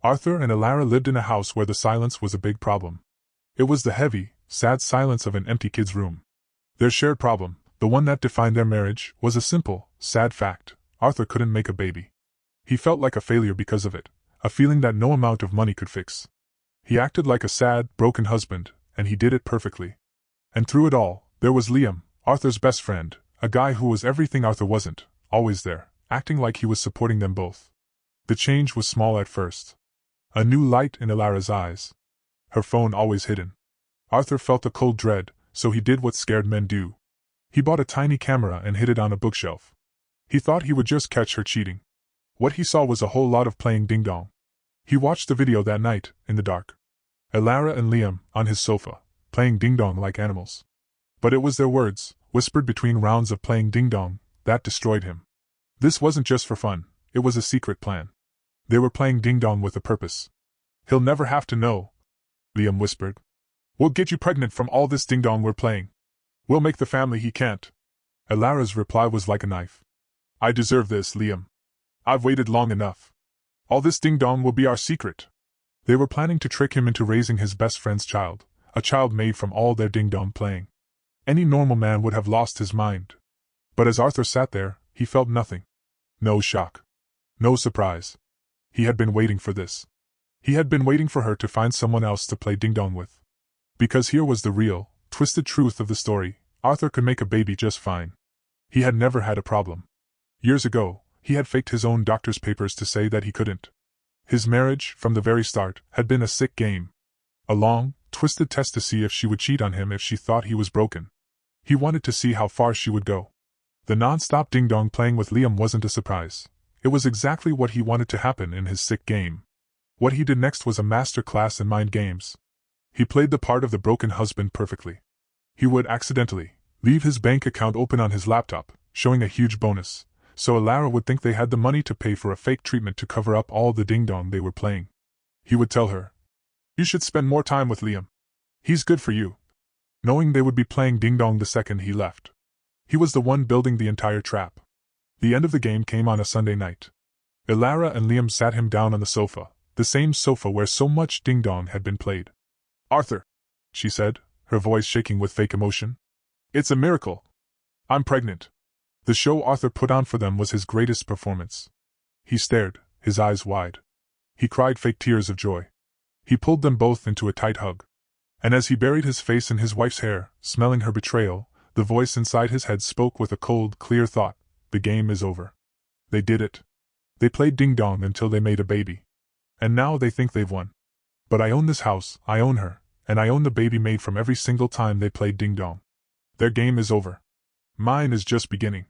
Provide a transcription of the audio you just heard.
Arthur and Elara lived in a house where the silence was a big problem. It was the heavy, sad silence of an empty kid's room. Their shared problem, the one that defined their marriage, was a simple, sad fact: Arthur couldn't make a baby. He felt like a failure because of it, a feeling that no amount of money could fix. He acted like a sad, broken husband, and he did it perfectly. And through it all, there was Liam, Arthur's best friend, a guy who was everything Arthur wasn't, always there, acting like he was supporting them both. The change was small at first. A new light in Elara's eyes. Her phone always hidden. Arthur felt a cold dread, so he did what scared men do. He bought a tiny camera and hid it on a bookshelf. He thought he would just catch her cheating. What he saw was a whole lot of playing ding-dong. He watched the video that night, in the dark. Elara and Liam, on his sofa, playing ding-dong like animals. But it was their words, whispered between rounds of playing ding-dong, that destroyed him. This wasn't just for fun, it was a secret plan. They were playing ding-dong with a purpose. "He'll never have to know," Liam whispered. "We'll get you pregnant from all this ding-dong we're playing. We'll make the family he can't." Elara's reply was like a knife. "I deserve this, Liam. I've waited long enough. All this ding-dong will be our secret." They were planning to trick him into raising his best friend's child, a child made from all their ding-dong playing. Any normal man would have lost his mind. But as Arthur sat there, he felt nothing. No shock. No surprise. He had been waiting for this. He had been waiting for her to find someone else to play ding-dong with. Because here was the real, twisted truth of the story: Arthur could make a baby just fine. He had never had a problem. Years ago, he had faked his own doctor's papers to say that he couldn't. His marriage, from the very start, had been a sick game. A long, twisted test to see if she would cheat on him if she thought he was broken. He wanted to see how far she would go. The non-stop ding-dong playing with Liam wasn't a surprise. It was exactly what he wanted to happen in his sick game. What he did next was a master class in mind games. He played the part of the broken husband perfectly. He would accidentally leave his bank account open on his laptop, showing a huge bonus, so Elara would think they had the money to pay for a fake treatment to cover up all the ding-dong they were playing. He would tell her, "You should spend more time with Liam. He's good for you," knowing they would be playing ding-dong the second he left. He was the one building the entire trap. The end of the game came on a Sunday night. Elara and Liam sat him down on the sofa, the same sofa where so much ding-dong had been played. "Arthur," she said, her voice shaking with fake emotion. "It's a miracle. I'm pregnant." The show Arthur put on for them was his greatest performance. He stared, his eyes wide. He cried fake tears of joy. He pulled them both into a tight hug. And as he buried his face in his wife's hair, smelling her betrayal, the voice inside his head spoke with a cold, clear thought: the game is over. They did it. They played ding-dong until they made a baby. And now they think they've won. But I own this house, I own her, and I own the baby made from every single time they played ding-dong. Their game is over. Mine is just beginning.